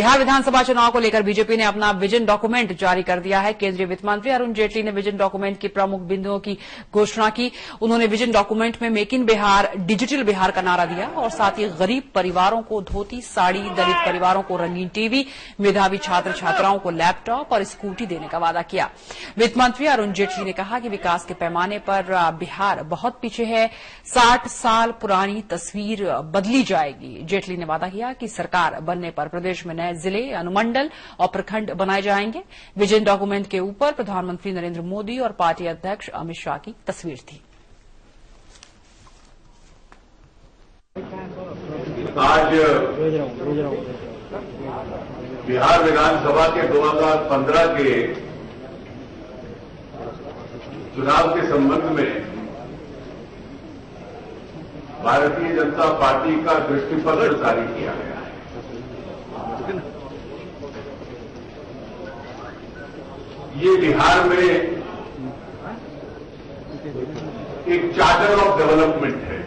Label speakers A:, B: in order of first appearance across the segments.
A: बिहार विधानसभा चुनाव को लेकर बीजेपी ने अपना विजन डॉक्यूमेंट जारी कर दिया है। केंद्रीय वित्त मंत्री अरुण जेटली ने विजन डॉक्यूमेंट की प्रमुख बिंदुओं की घोषणा की। उन्होंने विजन डॉक्यूमेंट में make in Bihar, digital Bihar का नारा दिया और साथ ही गरीब परिवारों को धोती, साड़ी, दलित परिवारों को रंगीन टीवी, मेधावी छात्र छात्राओं को लैपटॉप और स्कूटी देने का वादा किया। वित्त मंत्री अरुण जेटली ने कहा कि विकास के पैमाने पर बिहार बहुत पीछे है। 60 साल पुरानी तस्वीर बदली जाएगी। जेटली ने वादा किया कि सरकार बनने पर प्रदेश में नए जिले, अनुमंडल और प्रखंड बनाए जाएंगे। विजन डॉक्यूमेंट के ऊपर प्रधानमंत्री नरेंद्र मोदी और पार्टी अध्यक्ष अमित शाह की तस्वीर थी।
B: आज बिहार विधानसभा के 2015 के चुनाव के संबंध में भारतीय जनता पार्टी का दृष्टिपत्र जारी किया गया है। ये बिहार में एक चार्टर ऑफ डेवलपमेंट है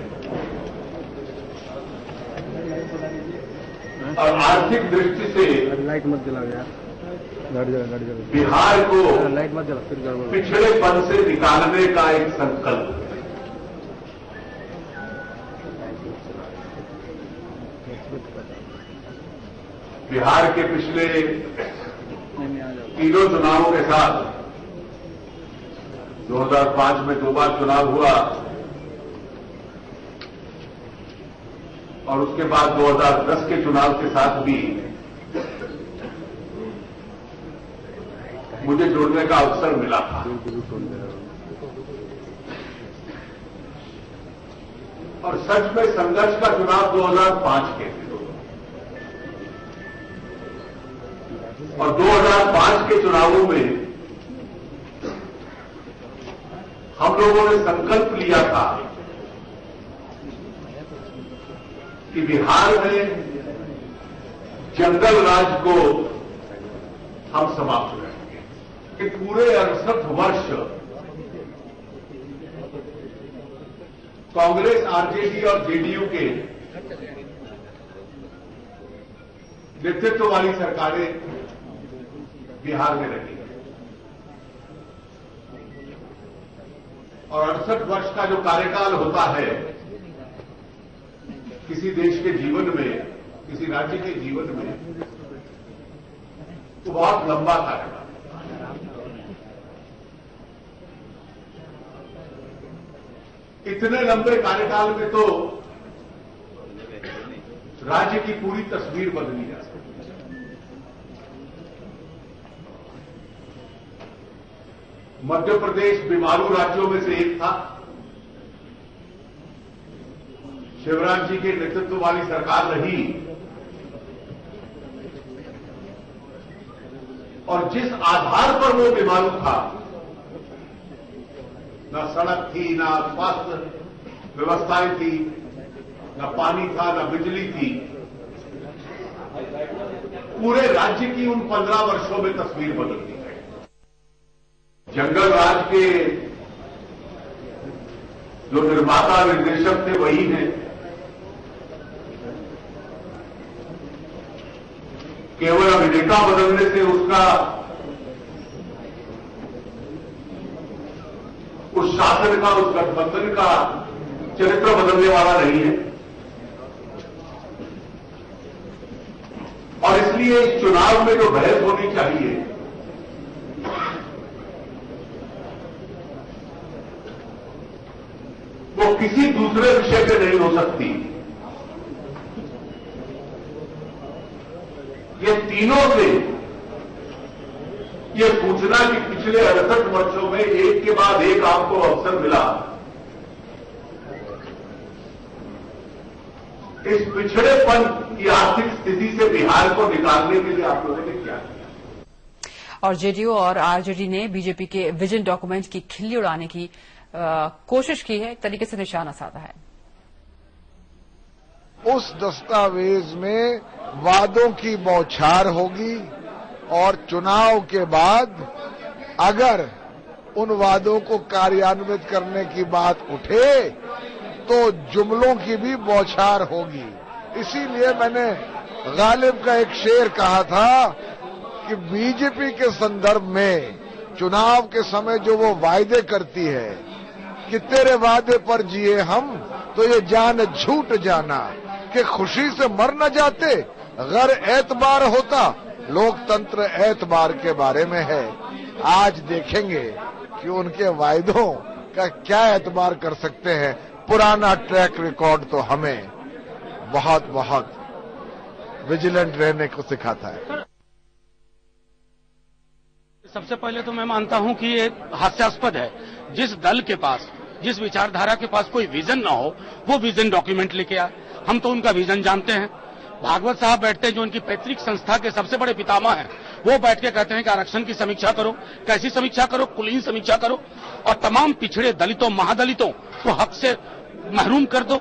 B: और आर्थिक दृष्टि से
C: लाइट मत जला यार,
B: बिहार को
C: लाइट मत जला, फिर गड़बड़।
B: पिछड़ेपन से निकालने का एक संकल्प है। बिहार के पिछले तीनों चुनावों के साथ 2005 में 2 बार चुनाव हुआ और उसके बाद 2010 के चुनाव के साथ भी मुझे जुड़ने का अवसर मिला था। और सच में संघर्ष का चुनाव 2005 के थे और 2005 के चुनावों में हम लोगों ने संकल्प लिया था कि बिहार में जंगल राज को हम समाप्त करेंगे। कि पूरे 68 वर्ष कांग्रेस, आरजेडी और जेडीयू के नेतृत्व वाली सरकारें बिहार में रही और 68 वर्ष का जो कार्यकाल होता है किसी देश के जीवन में, किसी राज्य के जीवन में, तो बहुत लंबा कार्यकाल। इतने लंबे कार्यकाल में तो राज्य की पूरी तस्वीर बदली जा सकती है। मध्य प्रदेश बीमारू राज्यों में से एक था। शिवराज जी के नेतृत्व वाली सरकार रही और जिस आधार पर वो बीमारू था, न सड़क थी, न स्वास्थ्य व्यवस्थाएं थी, न पानी था, न बिजली थी, पूरे राज्य की उन 15 वर्षों में तस्वीर बदल दी। जंगल राज के जो निर्माता निर्देशक थे वही हैं। केवल अभिनेता बदलने से उसका उस शासन का, उस गठबंधन का चरित्र बदलने वाला नहीं है। और इसलिए इस चुनाव में जो बहस होनी चाहिए वो किसी दूसरे विषय पे नहीं हो सकती। ये तीनों से ये पूछना कि पिछले 68 वर्षों में एक के बाद एक आपको अवसर मिला, इस पिछड़ेपन की आर्थिक स्थिति से बिहार को निकालने के लिए आप लोगों ने क्या किया।
A: और जेडीयू और आरजेडी ने बीजेपी के विजन डॉक्यूमेंट की खिल्ली उड़ाने की कोशिश की है, एक तरीके से निशाना साधा है।
D: उस दस्तावेज में वादों की बौछार होगी और चुनाव के बाद अगर उन वादों को कार्यान्वित करने की बात उठे तो जुमलों की भी बौछार होगी। इसीलिए मैंने गालिब का एक शेर कहा था कि बीजेपी के संदर्भ में चुनाव के समय जो वो वायदे करती है कि तेरे वादे पर जिए हम, तो ये जान झूठ जाना कि खुशी से मर न जाते, अगर एतबार होता। लोकतंत्र एतबार के बारे में है। आज देखेंगे कि उनके वायदों का क्या एतबार कर सकते हैं। पुराना ट्रैक रिकॉर्ड तो हमें बहुत बहुत विजिलेंट रहने को सिखाता है।
E: सबसे पहले तो मैं मानता हूं कि ये हास्यास्पद है। जिस दल के पास, जिस विचारधारा के पास कोई विजन ना हो, वो विजन डॉक्यूमेंट लेके आए। हम तो उनका विजन जानते हैं। भागवत साहब बैठते हैं, जो उनकी पैतृक संस्था के सबसे बड़े पितामह हैं, वो बैठ के कहते हैं कि आरक्षण की समीक्षा करो। कैसी समीक्षा करो? कुलीन समीक्षा करो और तमाम पिछड़े दलितों, महादलितों को हक से महरूम कर दो।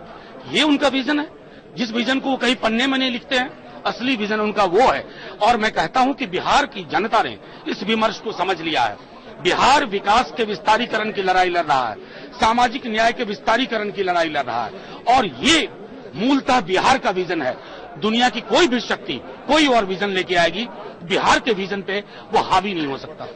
E: ये उनका विजन है, जिस विजन को वो कहीं पन्ने में नहीं लिखते हैं। असली विजन उनका वो है। और मैं कहता हूं कि बिहार की जनता ने इस विमर्श को समझ लिया है। बिहार विकास के विस्तारीकरण की लड़ाई लड़ रहा है, सामाजिक न्याय के विस्तारीकरण की लड़ाई लड़ रहा है, और ये मूलतः बिहार का विजन है। दुनिया की कोई भी शक्ति कोई और विजन लेके आएगी, बिहार के विजन पे वो हावी नहीं हो सकता।